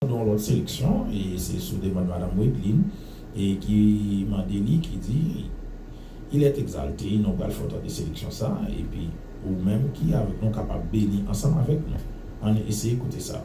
dans l'autre sélection, et c'est sous des Madame Wedline, et qui m'a dit, qui dit, il est exalté, nous pas le photo de sélection ça, et puis, ou même qui avec nous capable de bénir ensemble avec nous. On essaie d'écouter ça.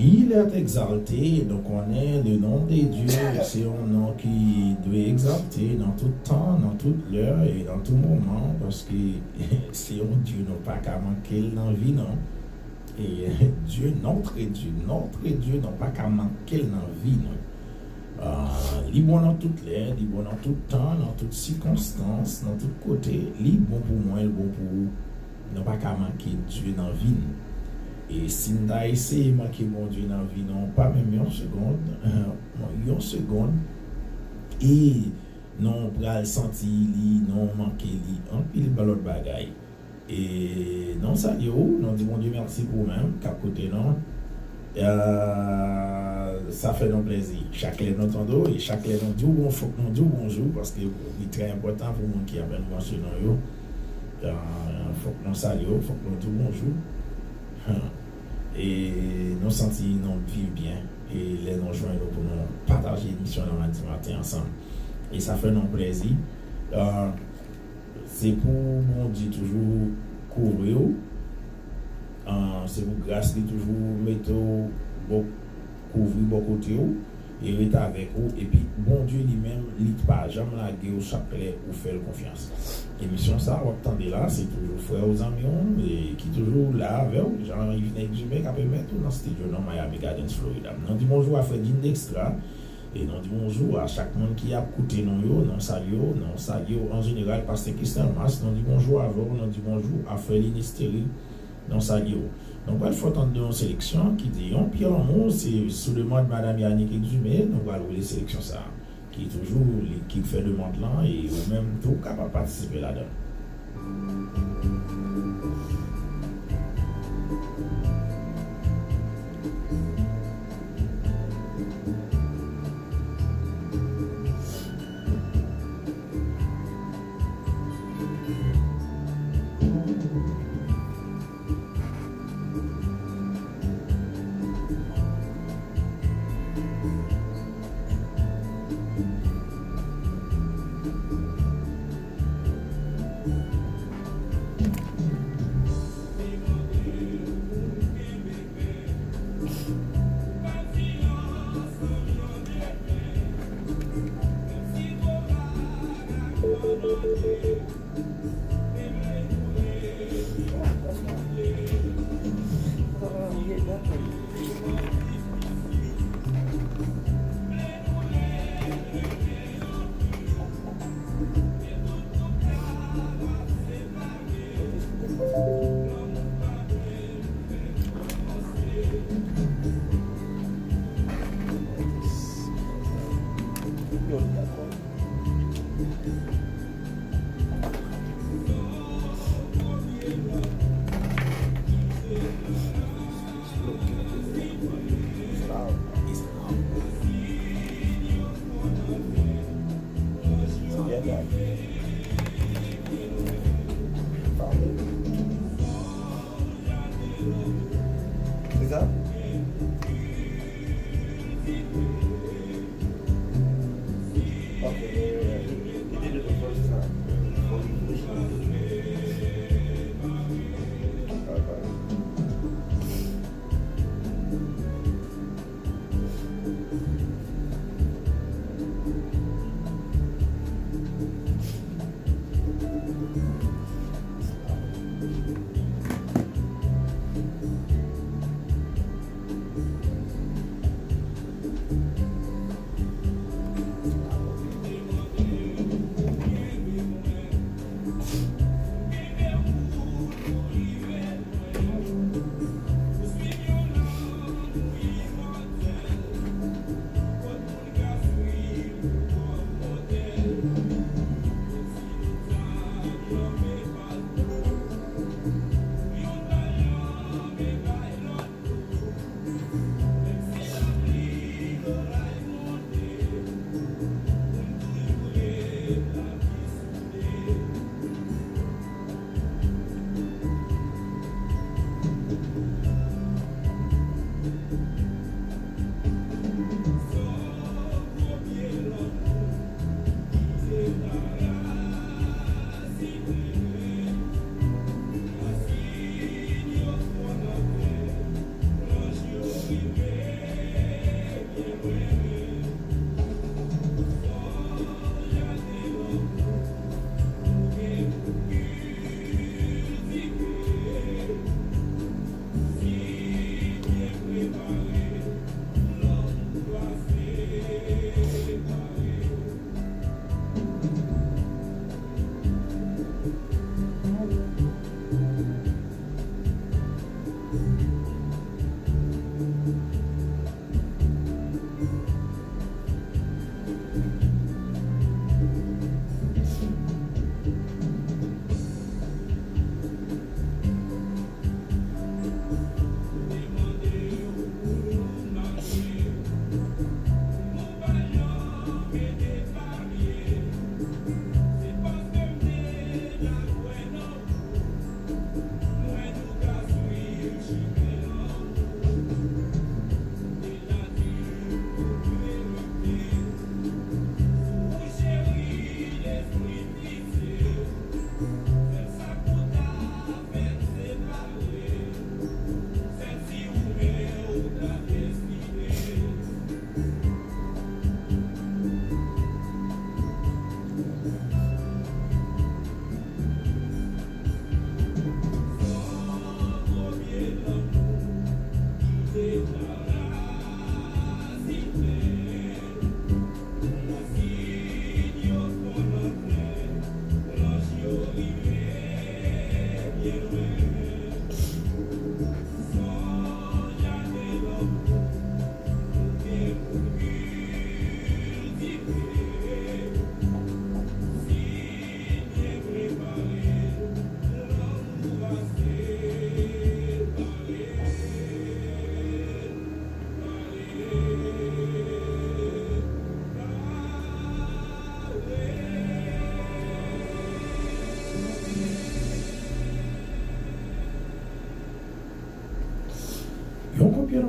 Il est exalté, donc on est le nom de Dieu, c'est un nom qui doit exalter dans tout temps, dans toute l'heure et dans tout moment, parce que c'est un Dieu, non pas qu'à manquer dans la vie, non. Et Dieu, notre Dieu, non pas qu'à manquer dans la vie, non. Il est bon dans toute l'heure, il est bon dans tout temps, dans toutes circonstances, dans tout côté, il est bon pour moi, il est bon pour vous, non pas qu'à manquer Dieu dans la vie. Et si nous avons essayé de manquer mon Dieu dans la vie, non, pas même une seconde, et non, pour le sentir, non, manquer, en pile de l'autre bagaille. Et non, ça y est, non, dit mon Dieu merci pour vous-même, qu'à côté, non, ça fait nos plaisir. Chaque lèvre nous entend et chaque lèvre nous dit bonjour, parce que c'est très important pour nous qui avons mentionné, il faut que nous saluons, il faut que nous disions bonjour. Et nous sentir nous vivre bien et les nous joindre pour nous partager l'émission le lundi matin ensemble et ça fait nos plaisir. C'est pour mon Dieu toujours couvrir, c'est pour grâce de toujours mettre couvrir beaucoup de il est avec vous, et puis bon Dieu lui-même, il ne pas jamais laguer au chapelet ou faire confiance. Émission ça, vous entendez là, c'est toujours frère aux amis, et qui toujours là avec vous, Jean-Yves Nexumek, qui peut mettre dans le studio dans Miami Gardens, Florida. Nous disons bonjour à Fredine Dextra, et nous disons bonjour à chaque monde qui a écouté non salut, en général, Pasteur Christian Mas, nous disons bonjour à vous, nous disons bonjour à Fréline Estérie, non salut. Donc, il faut entendre une sélection qui dit Pierre Amour, c'est sous le mot de Mme Yannick Exumé, donc on va louer les sélections ça, qui est toujours l'équipe fait demande là et ou même tout capable de participer là-dedans.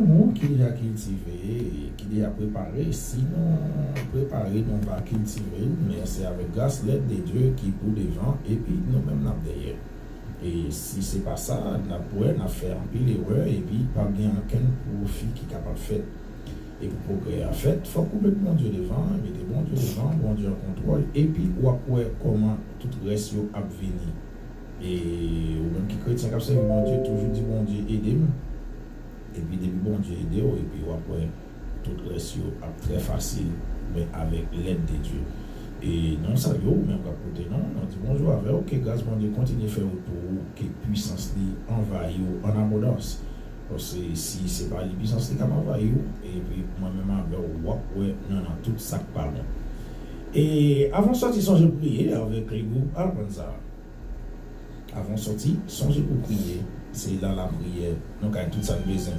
monde qui déjà cultivé, qui déjà préparé. Sinon, préparé, on va cultiver, mais c'est avec grâce l'aide de Dieu qui pour devant et puis nous-mêmes nous derrière. Et si c'est pas ça, nous pouvons faire un pile d'erreurs et puis pas bien aucun profit qui est capable de faire. Et pour progrès à fait, il faut mettre mon Dieu devant, mettez bon Dieu devant, bon Dieu en contrôle, et puis on va voir comment tout le reste a venir. Et ou même qui chrétien comme ça, mon Dieu toujours dit bon Dieu aidez-moi. Et puis depuis bon Dieu aidez-moi, et puis on va voir tout le reste très facile, mais avec l'aide de Dieu. Et non, ça y est, même à côté, non, on dit bonjour avec, ok, grâce mon Dieu, continue à faire autour, que puissance envahit en abondance. Parce que si ce n'est pas les puissances qui m'envahissent, et puis moi-même, ouais, non, tout ça pardon. Et avant de sortir, songez pour prier avec les groupes Albanza. Avant de sortir, songez pour prier. C'est là la prière. Donc, à tout ça besoin.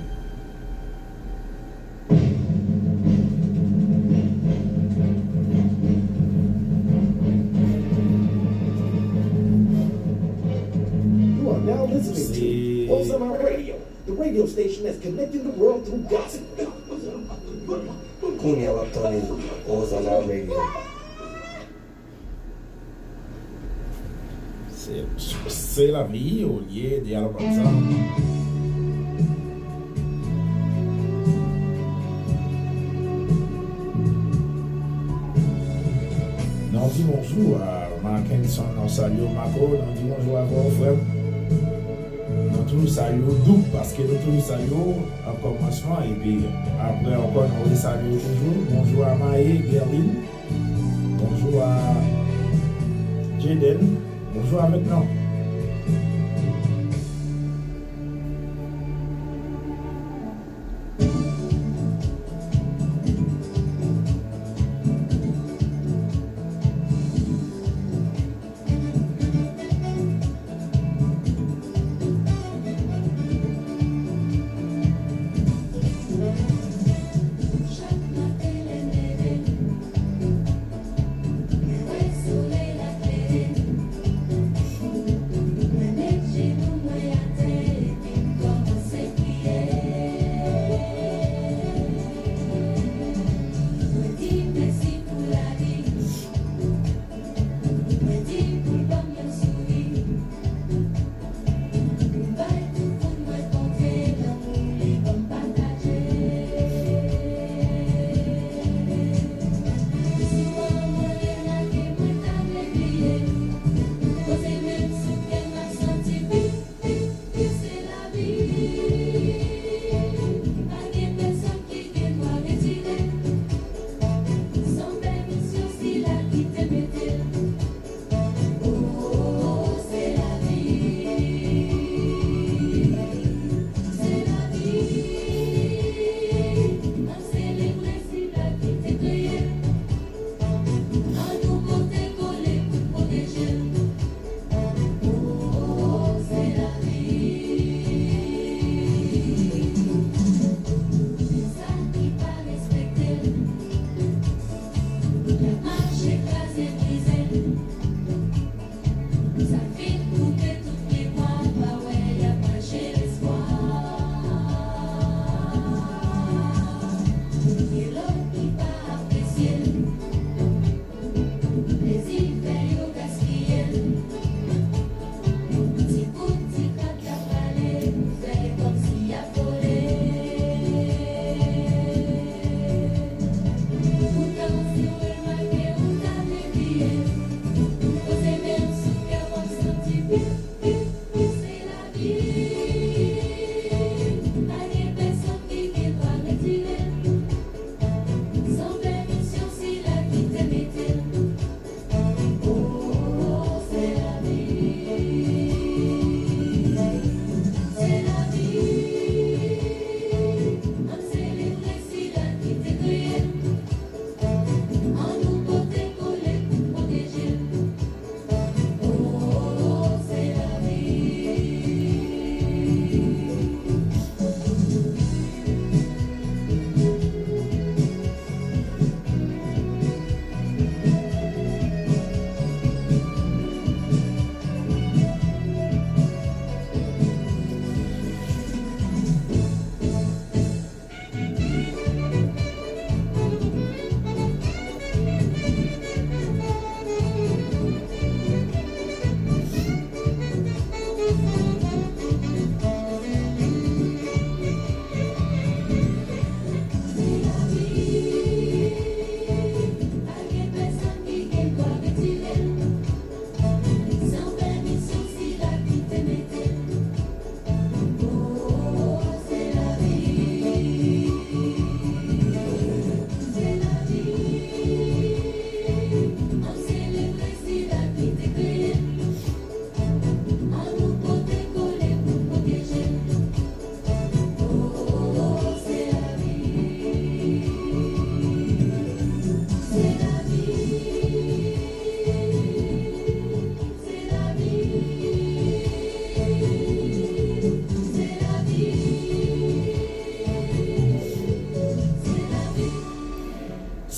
You are now listening to Ozama Radio, the radio station that's connecting the world through gospel. Kuni Tony Ozama Radio. C'est la vie au lieu de dialogue comme ça. On dit bonjour à Mackinson, on salue Marco, on dit bonjour à vos frères. On toujours salue doux parce que nous toujours saluons en commencement et puis après encore on les salue toujours. Bonjour à Maë, Gerline, bonjour à Jaden, bonjour à maintenant.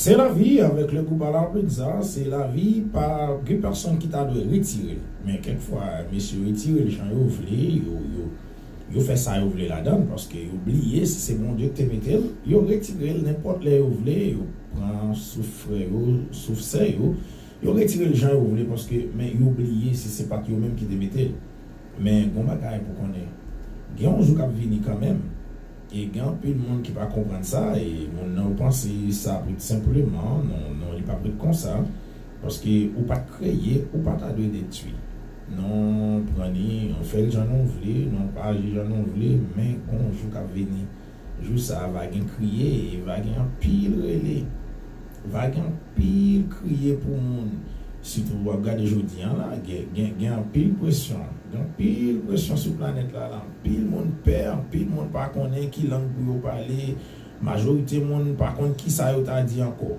C'est la vie avec le groupe à la pizza, c'est la vie par deux personnes qui t'a de retirer. Mais quelquefois, monsieur retire les gens, vous fait ça, vous voulez la donne, parce que vous oubliez si c'est bon Dieu que tu mettez, vous retirez n'importe les vous voulez, vous prenez souffle, vous retirez les gens, vous voulez, parce que, mais vous oubliez si c'est pas vous-même qui te mettez. Mais, bon bagaille pour qu'on ait. Il y a un jour qui va venir quand même. Et il y a un peu de monde qui va comprendre ça et on pense ça simplement, non, il n'est pas pris comme ça. Parce que ou pas créer, ou pas de détruire. Non, prenez, on fait le genre non voulé, non pas le genre non voulé, mais bon, jour qui va venir, juste ça va crier, va un pile relais, va un pile crier pour le monde. Si vous regardez aujourd'hui, il y a un pile pression. Il y a un pile pression sur la planète là. Pile monde perd, pile monde pas connaît qui langue pour parler. Majorité monde pas connaît qui ça t'a dit encore.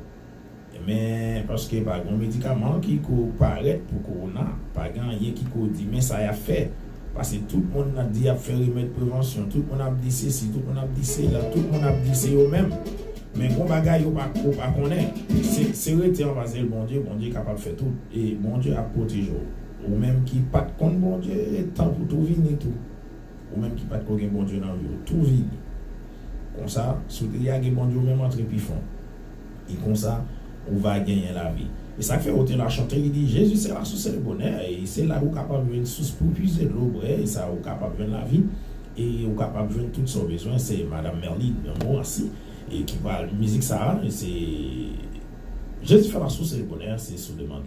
Mais parce que par un médicament qui paraît pour corona, pas rien qui dit mais ça y a fait. Parce que tout le monde a dit à faire remède prévention, tout le monde a dit ceci, tout le monde a dit cela, tout le monde a dit c'est eux-mêmes. Mais bon bagay yo pas connaît, c'est rete en base le bon Dieu capable de faire tout et bon Dieu a protégé ou même qui pas de compte bon Dieu temps pour tout venir tout ou même qui pas de bon Dieu dans vie tout venir comme ça sous il y a bon Dieu même entre puis fond et comme ça on va gagner la vie et ça fait autant la chanter il dit Jésus c'est la source du bonheur et c'est là où capable de une source pour puiser l'eau et ça où capable de la vie et où capable de tout son besoin c'est madame Merline moi aussi et qui parle musique ça et c'est Jésus fait la source et le bonheur c'est sous demande.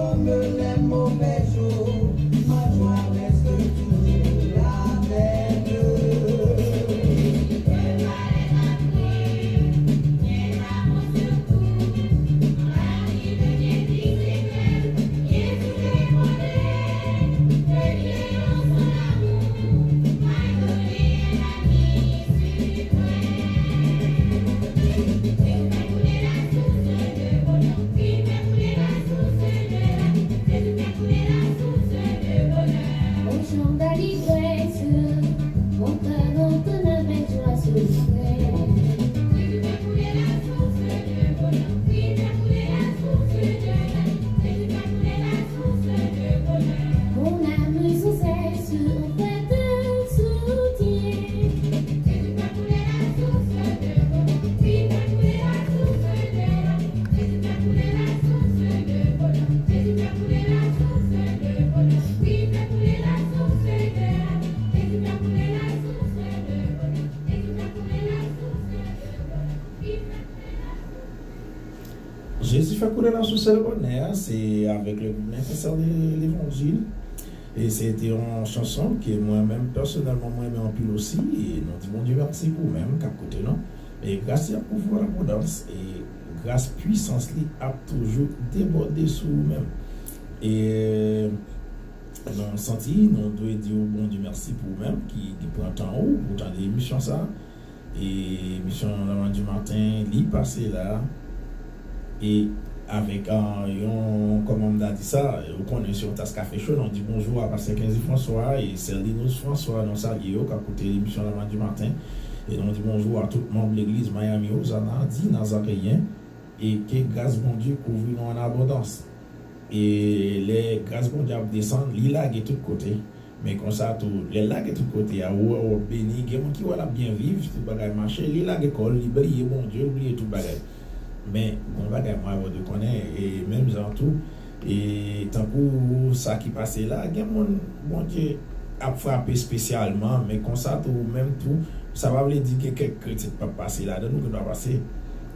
Comme les mauvais jours. relation célébonnaire, c'est avec le groupe nécessaire de l'Évangile. Et c'était une chanson que moi-même, personnellement, moi-même en pile aussi. Et nous disons, Dieu merci pour même, qu'à côté, non? Et grâce à pouvoir l'abondance, et grâce puissance, il a toujours débordé sur nous-mêmes. Et nous avons senti, nous devons dire au bon Dieu merci pour nous-mêmes, qui prend temps haut, pour tant d'émissions ça. Et mission la du matin, il passé là. Et avec comme on a dit ça, on connaît sur Tasse Café Chaud, on dit bonjour à Pasteur 15 François et Céline François, dans sa qui a écouté l'émission la du matin. Et on dit bonjour à tout le monde de l'église Miami Hosanna, dit Nazaréen, et que grâce bon Dieu couvre nous en abondance. Et les grâces bon Dieu descendent, les lagues de tous côtés. Mais comme ça, les lagues de tous côtés, ou béni, il y a des gens qui vont bien vivre, tout le bagage marcher, les lagues école, les briller, bon Dieu, oublier tout le bagage. Mais on va dire moi de connaître et même genre tout et tant que ça qui passait là il y a mon Dieu a frappé spécialement mais comme ça tout même tout ça va veut dire que quelques critiques pas passer là nous que doit passer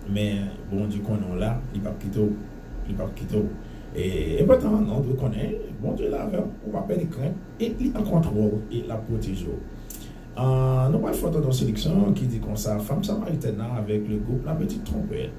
mais bon Dieu qu'on est là il pas quitter et pourtant on doit connaître bon Dieu là on va pas de crainte et il en contrôle et la protéger. Nous avons une photo de sélection qui dit comme ça femme samaritaine avec le groupe La Petite Trompette.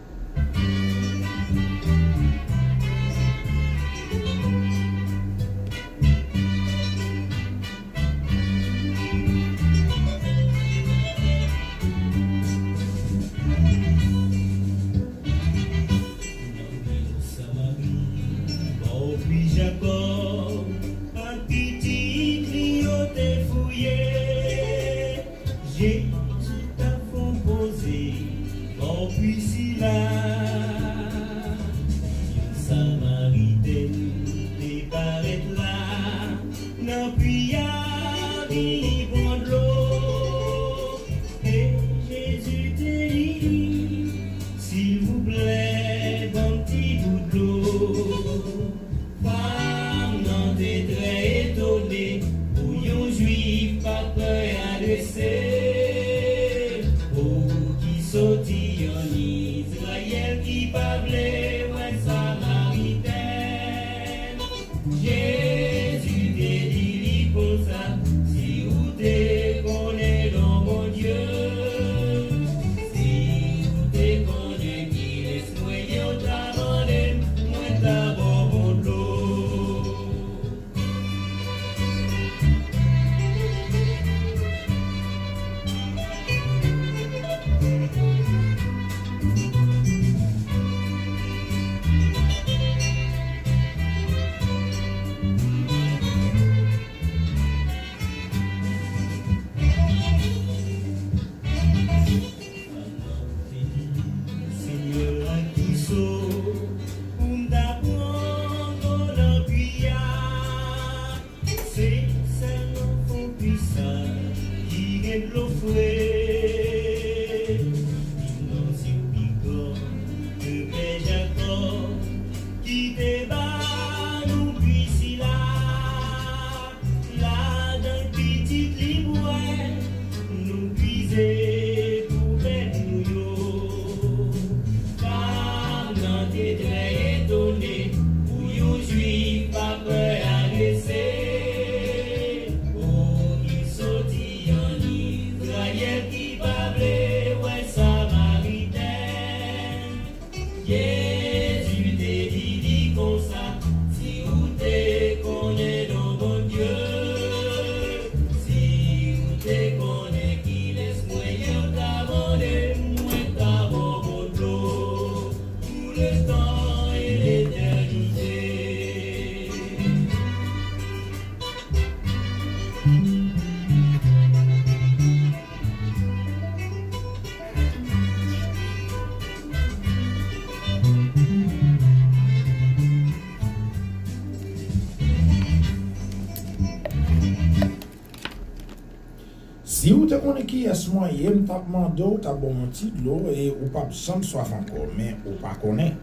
Si vous avez qui est moyen, vous avez demandé ou t'as bon petit de l'eau et ou pas besoin soif encore, mais ou pas connaît.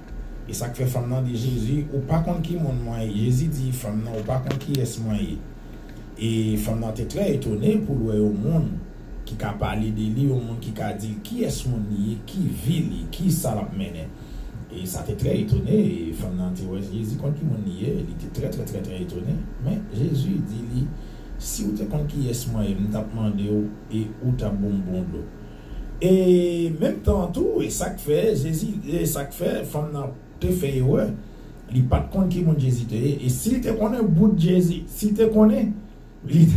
Et ça fait femme de Jésus, ou pas contre qui mon moyen. Jésus dit femme ou pas contre qui est moyen. Et femme était très étonnée pour le au monde qui a parlé de lui, au monde qui a dit qui est mon lié, qui vit, qui ça l'a mené. Et ça était très étonné. Et femme Jésus, quand il était très, très, très, très étonné. Mais Jésus dit, si vous êtes qui est moi, vous avez demandé et où tu as bonbon d'eau. Et même temps, tout, et ça que fait, Jésus, et ça que fait, femme te fait, ouais, il pas de compte qui mon Jésus. Et s'il te connaît, bout de Jésus, s'il te connaît, il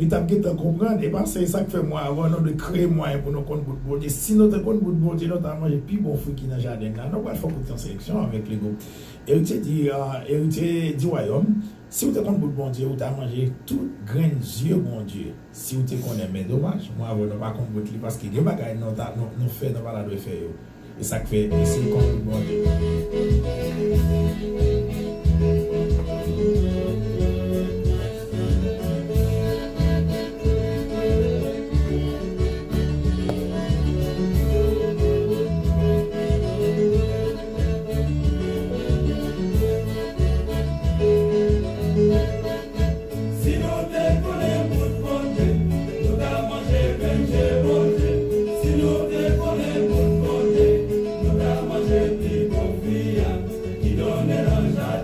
t'a comprendre. Et bien, c'est ça que fait moi, avant de créer moi pour nous compte bout de Dieu. Si nous te compte bout de Dieu, nous avons mangé plus bon fruit qui dans le jardin. Nous allons faire une sélection avec les gars. Héritier du royaume, si vous te compte bout de bon Dieu, vous avez mangé tout grain Dieu, bon Dieu. Si vous te connaissez, mais dommage, moi, avant, nous ne pas compte bout de parce que les bagages nous fait, nous pas la de faire. Et ça que fait, ici, le compte bout de bon Dieu. Qui donne la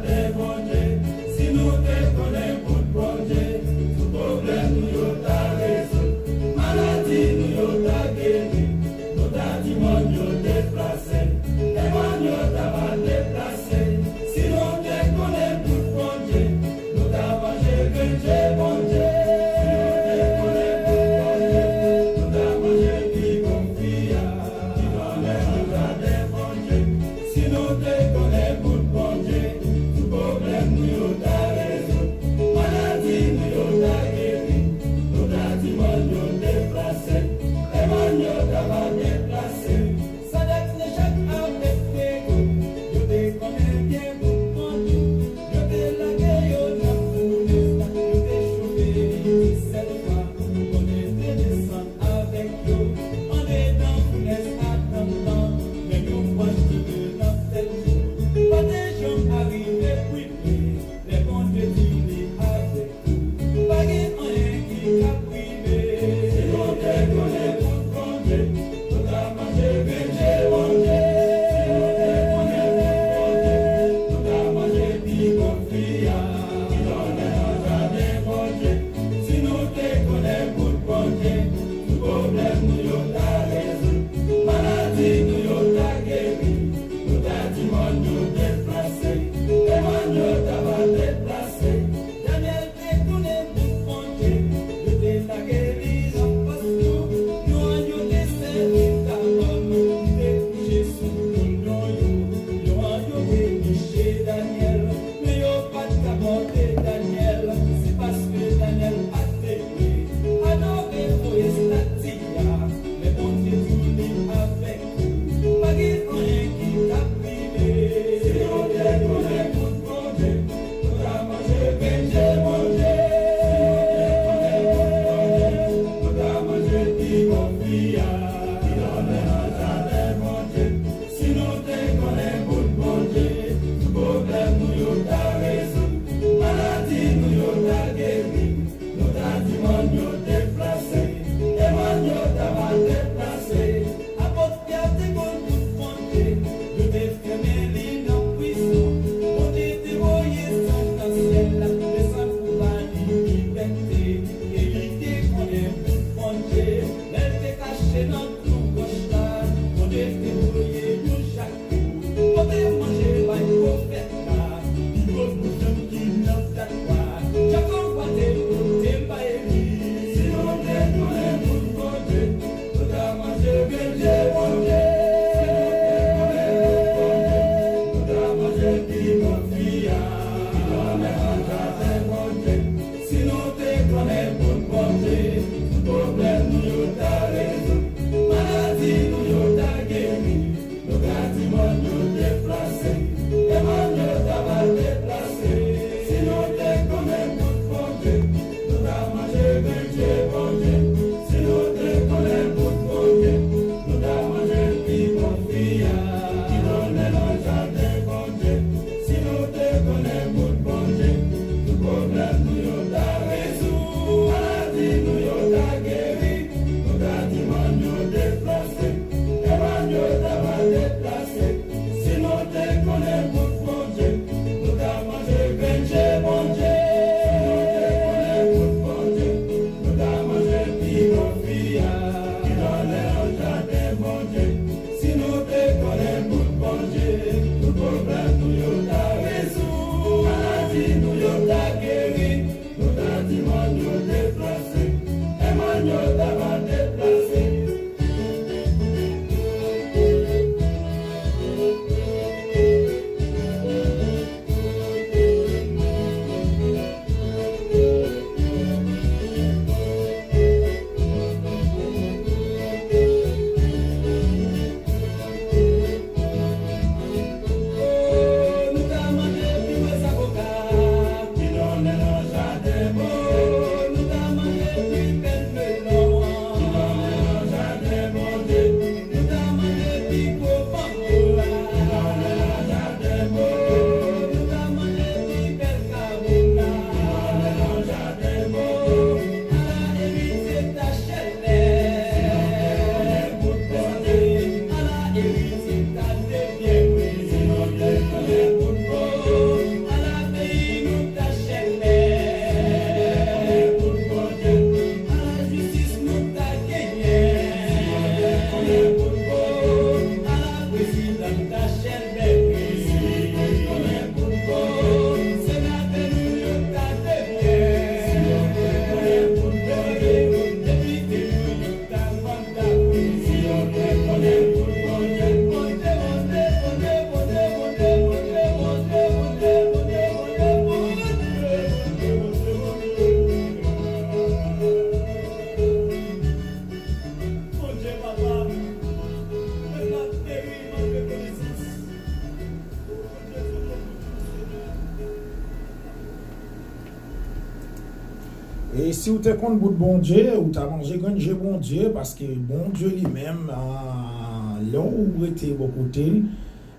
Et si vous êtes contre bout de bon Dieu, vous avez mangé grange bon Dieu, parce que bon Dieu lui-même, là où vous êtes beaucoup côté,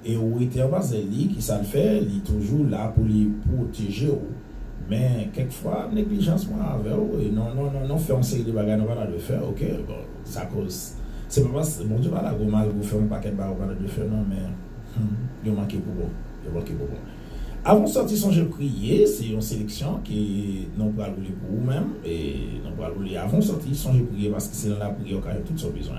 et où était en bas lui, qui ça le fait, il est toujours là pour les protéger. Mais quelquefois, négligence moi avec eux, non, fait un série de bagages, on va le faire, ok, bon, ça cause. C'est pas parce que bon Dieu va la go mal, vous faire un paquet de bagages, on va le faire, non, mais il manque pour bon. Il manque pour bon. Avant de sortir son jeu prier, c'est une sélection qui nous pas rouler pour vous-même et nous pas rouler avant de sortir son jeu prier parce que c'est dans la prière qu'on a tout son besoin.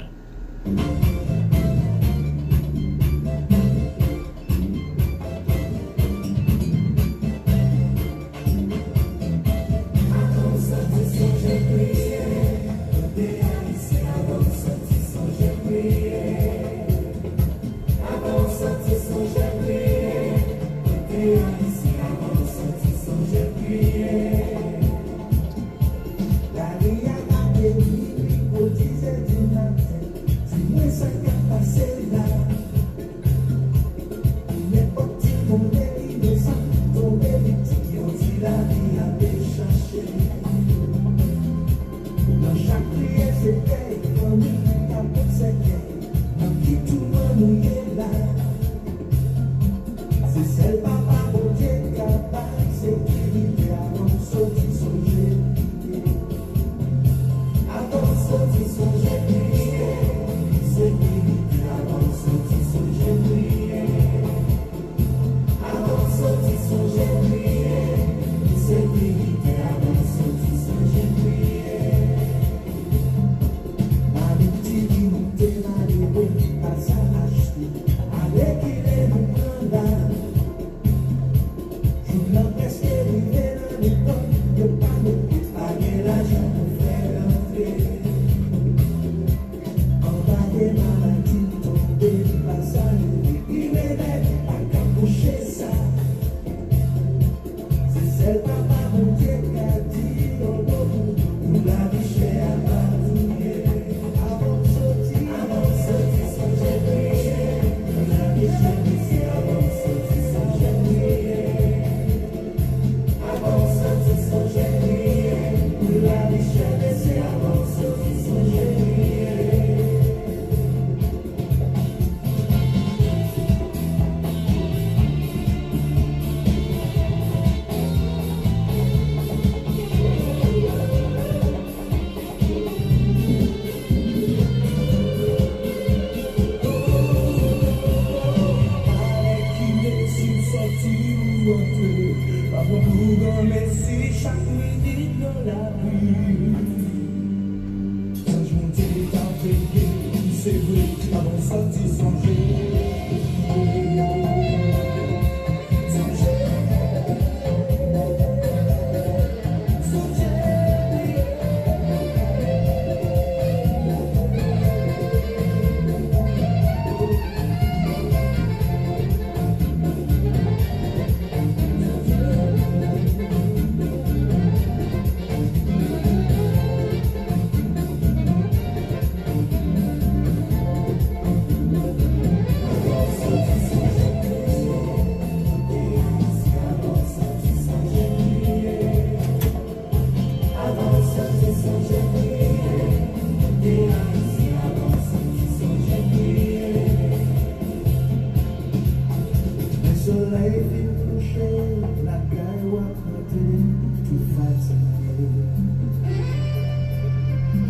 plus fatigué.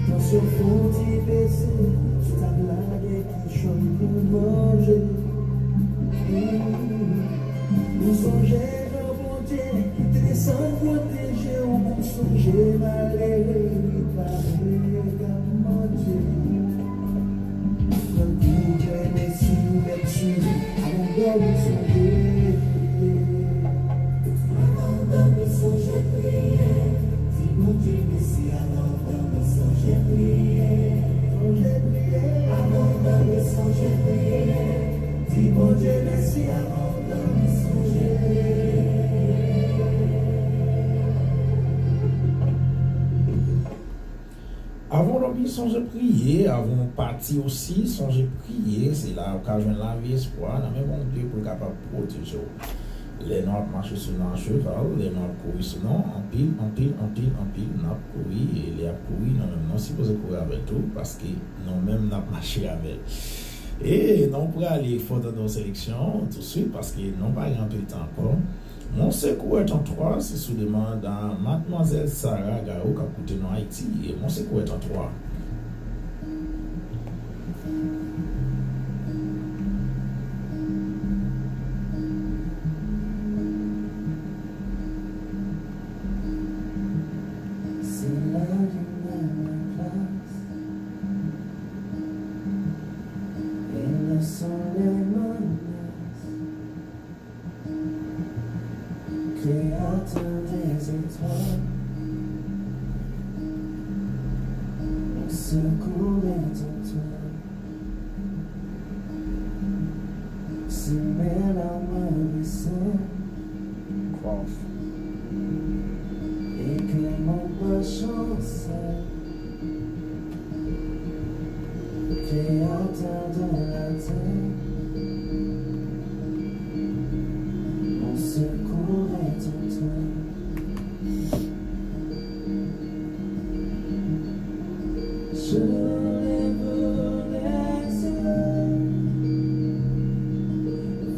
Dans ce fond baissé, tu t'as blagué qui chante pour manger. Nous songeons de mon Dieu, te descendre protéger ou pour songer malheureux, parler comme mon Dieu. Quand vous prenez sur les dessus, avant de vous songer. Avant de vous songer, prier. Si mon Dieu merci, avant de vous songer, prier. Songer, prier. Avant de vous songer, prier. Si mon Dieu merci, avant de vous songer, prier. Avant d'obéir, songez prier, avant de partir aussi, songez prier, c'est là l'occasion de la vie, espoir, dans même bon Dieu pour capable de protéger. Les noirs marchent sur un cheval, les noirs courent sur nous, en pile, nous couru et les a couru, nous sommes supposés courir avec tout parce que nous-mêmes nous marché avec. Et nous pourrons aller fort dans nos sélections tout de suite parce que nous n'avons pas grand peu de temps encore. Mon secours est en 3, c'est sous demande à Mademoiselle Sarah Gao qui a coûté dans Haïti. Et mon secours est en 3. C'est la lumière en place et le soleil menace, créateur des étoiles, mon secours est en toi. Si mes larmes descendent et que mon pas chancelle, créateur de la terre, mon secours est en toi. Je lève les yeux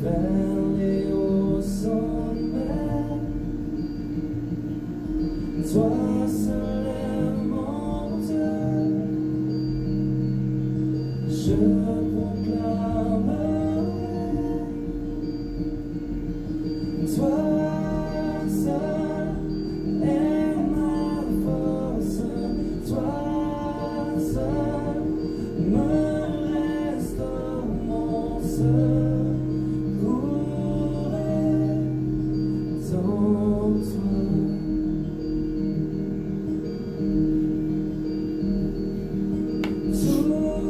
vers les hauts sommets. Toi seul est mon Dieu, je proclamerai. Toi seul est ma force, toi seul me restaure mon secours est en toi. Toujours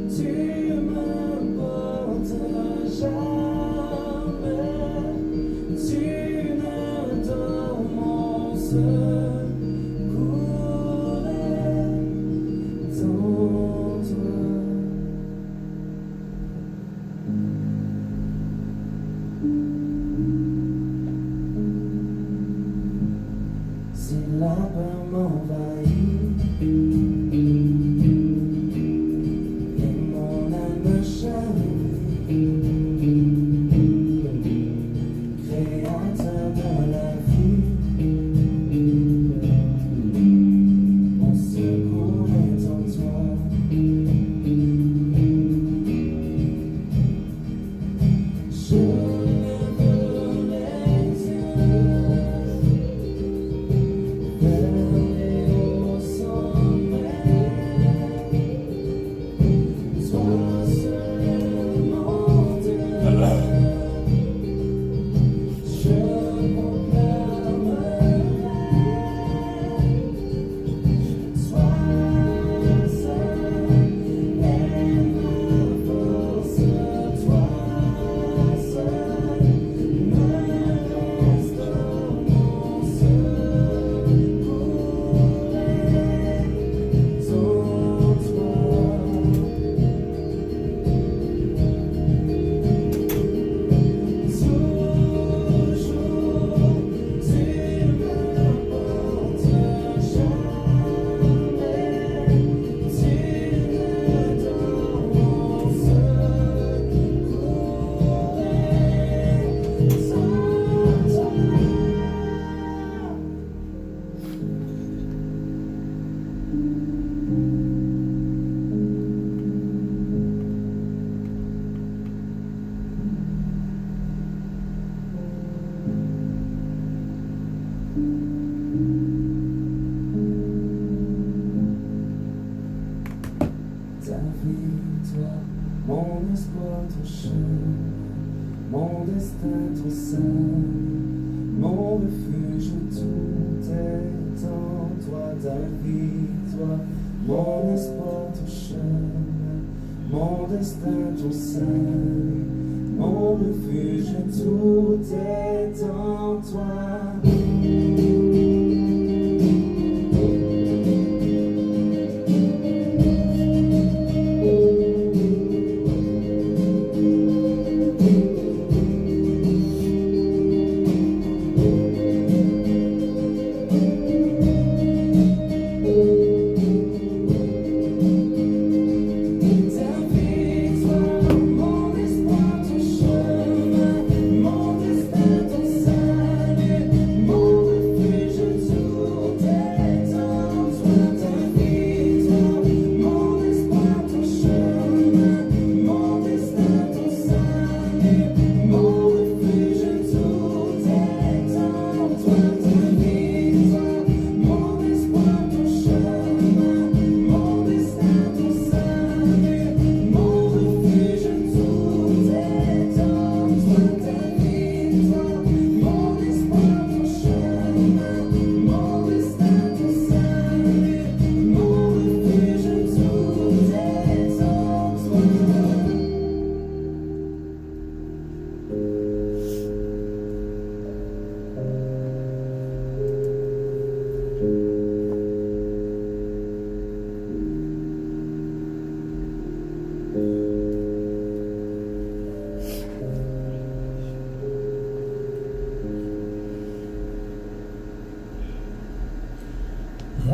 tu me portes, jamais tu ne dors mon secours est en toi. Si la peur m'envahit et mon âme chavire, créateur de la vie, destin, ton sein, mon refuge, tout est en toi.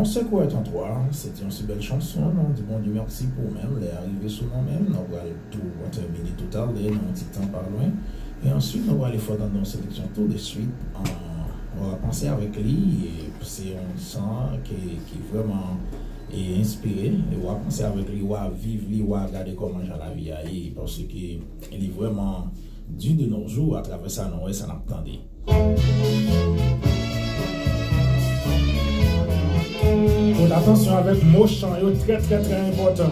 C'est quoi en toi? C'était une si belle chanson, non? Du bon Dieu merci pour même, les arrivées sur nous-mêmes, nous allons tout terminer tout à l'heure, nous un petit temps par loin. Et ensuite, nous allons aller faire dans nos sélections tout de suite. On va penser avec lui, et c'est un son qui est vraiment inspiré. Et on va penser avec lui, on va vivre, on va regarder comment la vie aille, parce qu'il est vraiment dû de nos jours, à travers ça, nous ça n'attendait. Faut attention avec mon chant, très très très important.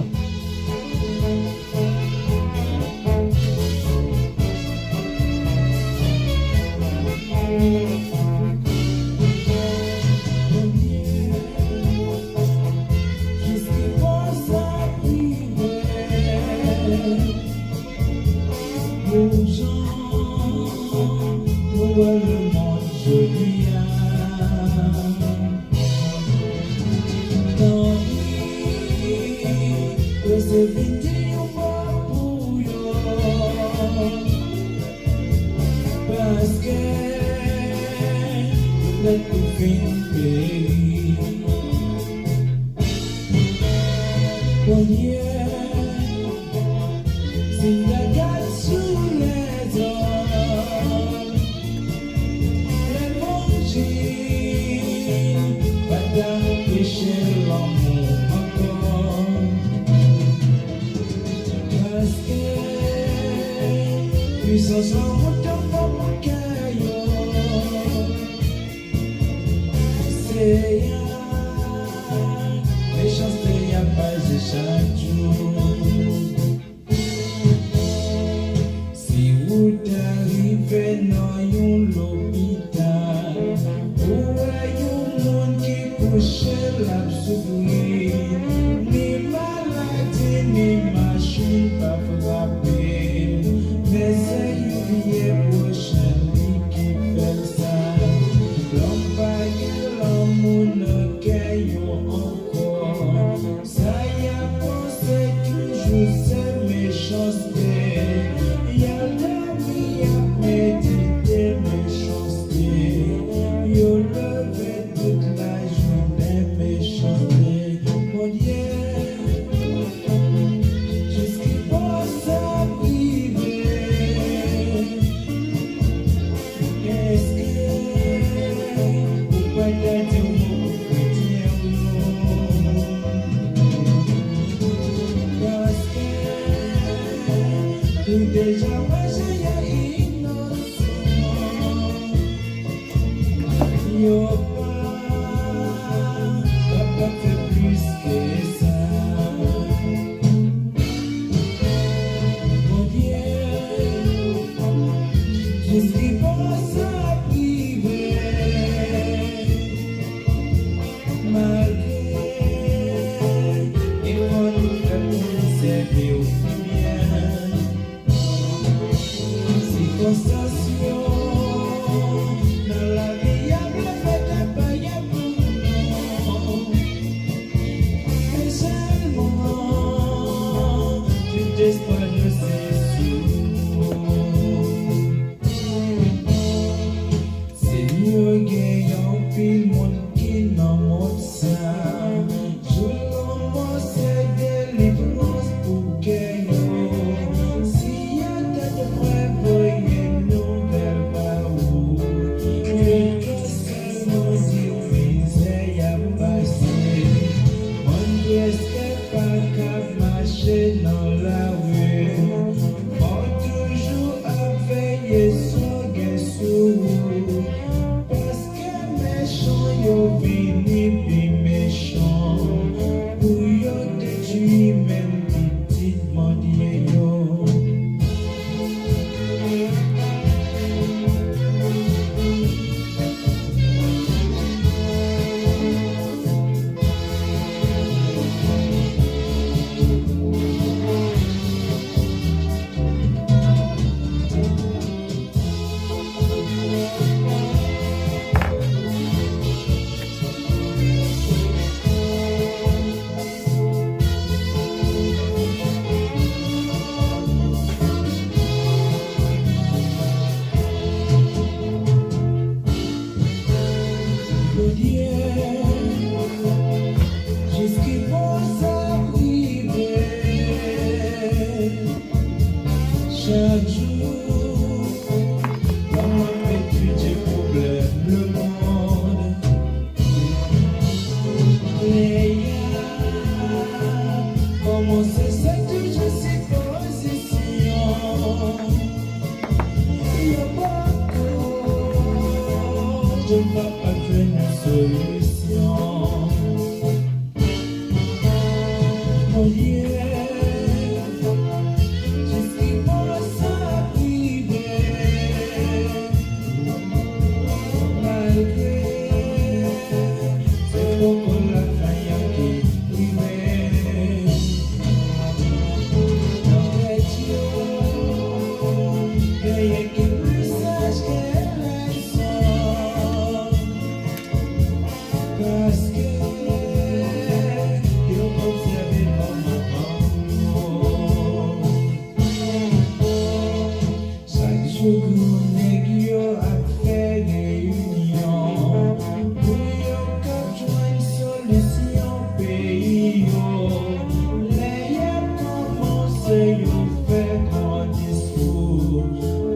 Malgré, et on nous fait pour nous servir au bien. pile monde qui dans mon sang. Jour c'est délivrance pour que yo. Si y a de vrai voyez nouvelle par où. Que c'est mon divise y a passé. Mon pièce est pas qu'à marcher dans la rue. Faut toujours à veiller sur guessou. Parce que méchant yo vini pi méchant. Pour yo détruire même petit mendier yo. Jusqu'il faut s'arriver chaque jour, on étudie problème le monde. Les gars, comment c'est ça toujours ces positions? Il n'y a pas encore, je ne vais pas faire une solution. Mon Dieu, jusqu'il faut s'arriver, malgré c'est beaucoup la faille qui privait. Dans les yeux, il y a qui plus sage qu'elle est sans. Parce que yo observe chaque jour nèg yo a fait réunion pour yo capter une solution pays yo. Les y a commencé yo fait grand discours,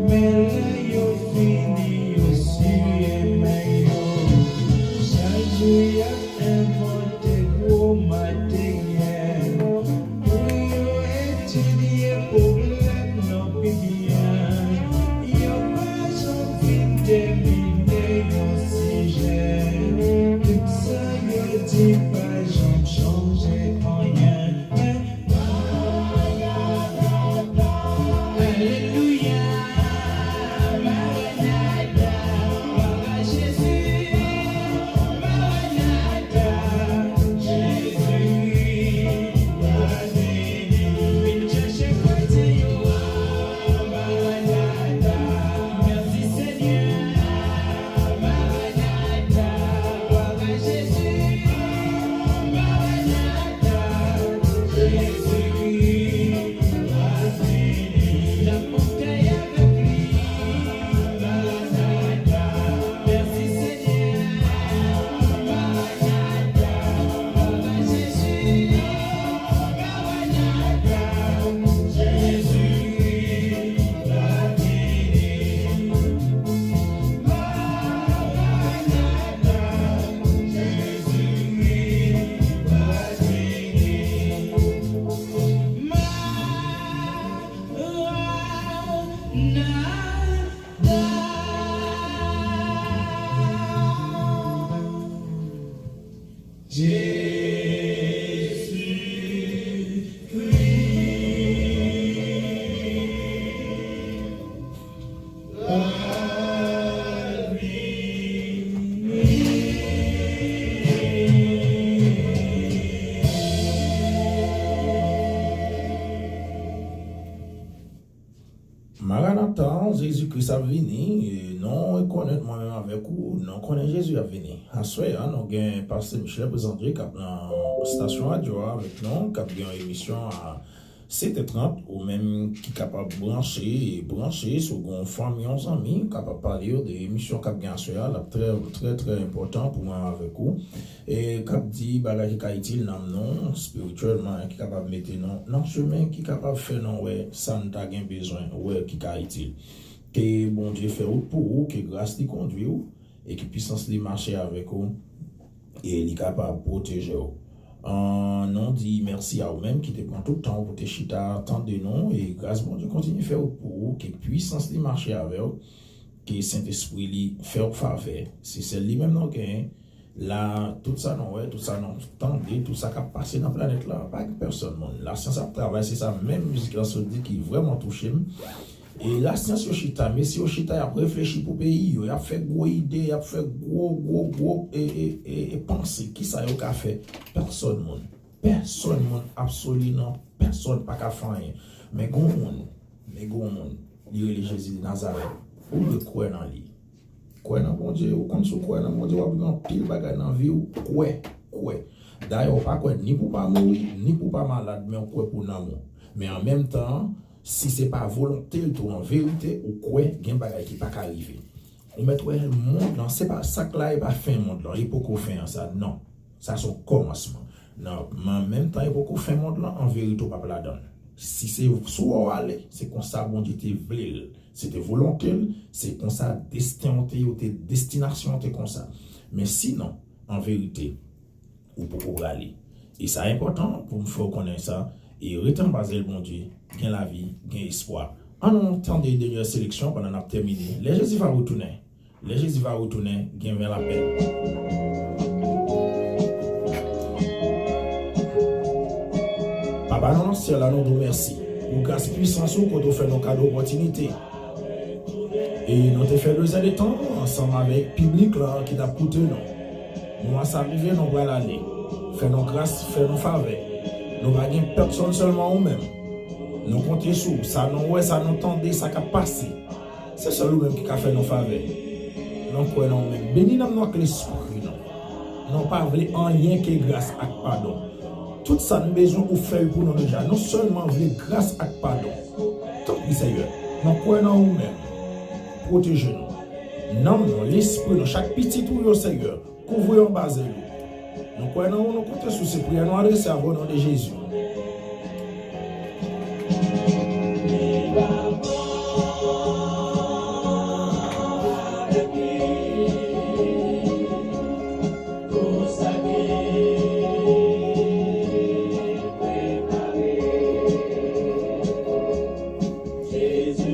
mais les yo fini yo sur mais yo. Chaque jour y a inventé gros matériel pour yo étudier problème non bien. Yo pas j'en terminer yon sujet. Tout ça yo dit pas j'en changer rien. Alléluia, Maranatha, gloire à Jésus. Maranatha, Jésus, vini chercher côté yo. Maranatha, merci Seigneur. Maranatha, gloire à Jésus. Maranatha, Jésus, vini, la porte est avec lui. Maranatha, merci Seigneur. Maranatha, gloire à Jésus. Maranatha, Jésus, va venir. Maranatha, Jésus, Maranatha, Jésus-Christ a venu, et non connaître moi-même avec vous, non connaître Jésus a venu. À ce moment, nous avons pasteur Michel présenté qui dans la station radio avec nous, qui a une émission à c'était 30 ou même qui capable de brancher sur une famille, un ami, capable de parler des émissions cap bien sûr, très important pour moi avec vous. Et cap dit bagage qui est utile non spirituellement qui capable mettre non chemin qui capable faire non ouais ça nous t'a besoin ouais qui est utile. Que bon Dieu fait route pour vous, que grâce lui conduit vous et que puissance lui marcher avec vous et il est capable de protéger vous. Non dit merci à vous-même qui te prend tout le temps pour te chita tant de noms et grâce bon Dieu continue à faire pour vous, que puissance lui marcher avec vous, que Saint-Esprit lui fait au faveur. Si c'est lui-même non gain, là, tout ça non, ouais, tout ça non, tout ça qui a passé dans la planète là, pas que personne, la science a travaillé, c'est ça, même musique là, se dit qui vraiment touché. Et la science Yoshita, mais si Yoshita a réfléchi pour le pays, il a fait gros idées, il a fait gros et penser qui ça a fait. Personne, absolument personne pas qu'à faire rien. Mais gon monde, il est Jésus de Nazareth. Ou de quoi dans lui. Quoi dans mon Dieu, ou comme sous quoi dans mon Dieu, ou bien pile bagage dans vie ou quoi. D'ailleurs, pas quoi ni pour pas mourir, ni pour pas malade, mais quoi pour l'amour. Mais en même temps, si c'est pas volonté, ou en vérité, ou quoi, il y a un bagage qui pas arriver. On met le monde là, c'est pas ça que là, il pas fin monde là, il peut qu'on faire ça. Non, ça c'est un commencement. Non, mais en même temps, il faut qu'on fait monde là, en vérité, on pas la donne. Si c'est soit aller, c'est comme ça, bon Dieu te voulait. C'était volonté, c'est comme ça, destin, destination, comme ça. Mais sinon, en vérité, ou pour aller. Et c'est important pour me faire connaître ça. Et retenir basé le bon Dieu, gain la vie, gain espoir. En temps des dernières sélections, pendant qu'on a terminé, les Jésus va retourner. Gain vers la paix. Papa, non, c'est là, nous merci. Pour grâce puissance, quand on fait nos cadeaux d'opportunité. Et nous avons fait 2 ans de temps ensemble avec le public là, qui t'a coûté nous. Nous allons arriver, nous allons aller. Faire nos grâces, faire nos faveurs. Nous ne avons personne seulement nous-mêmes. Nous comptons sur ça, nous tendez, ça qui a passé. C'est seul nous-mêmes qui a fait nos faveurs. Nous croyons nous-mêmes. Bénis nous avec l'esprit. Nous pas voulu en rien que grâce et pardon. Tout ça, nous avons besoin de faire pour nous déjà. Non seulement voulu grâce et pardon. Tant pis, Seigneur. Nous croyons nous-mêmes. Protégez-nous. Non, l'esprit, chaque petit tour, Seigneur. Couvrez en bas de nous. Nous croyons, nous comptons sur ces prières, nous adressons au nom de Jésus.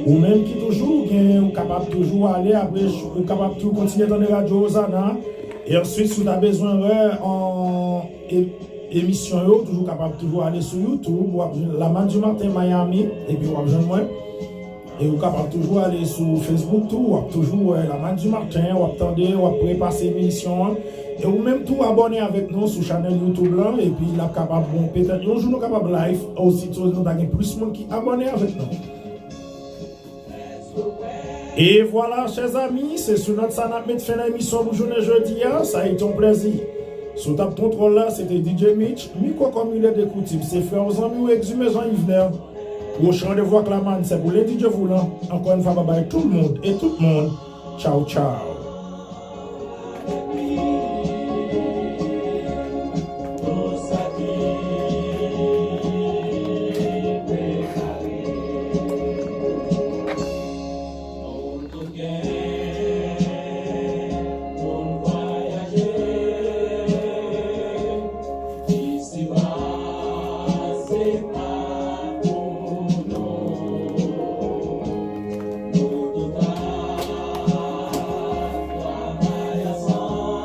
Ou même qui toujours, ou capable toujours aller après, ou capable de continuer dans les radios Osana. Et ensuite, si vous avez besoin en émission, toujours capable de aller sur YouTube, la main du matin Miami, et puis vous avez besoin moi. Et vous capable toujours aller sur Facebook, tout, toujours la main du matin, vous attendez, vous préparer l'émission. Et vous même tout abonner avec nous sur la chaîne YouTube là, et puis là, capable, bon, peut-être un jour nous capable live, aussi, nous avons plus de monde qui abonne avec nous. Et voilà, chers amis, c'est sur notre sanap met fin l'émission pour journée jeudi. Ça a été un plaisir. Sous ta contrôle là, c'était DJ Mitch. Miko comme il est de coutume, c'est frère aux amis ou exhumés Jean-Yves. Prochain de voix clamant, c'est pour les DJ Voulant. Encore une fois, bye bye tout le monde et tout le monde. Ciao, ciao. Song.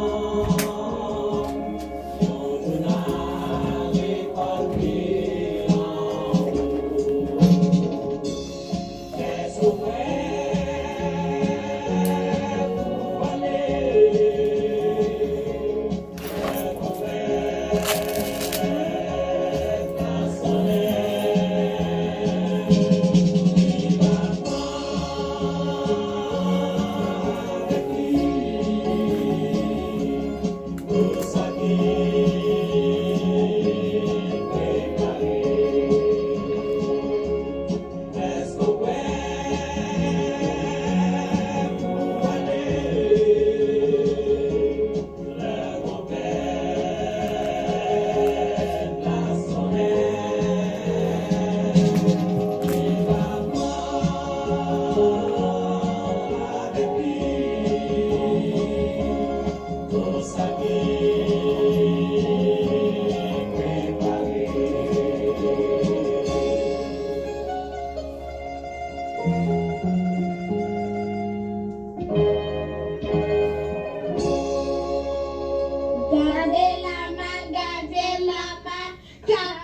car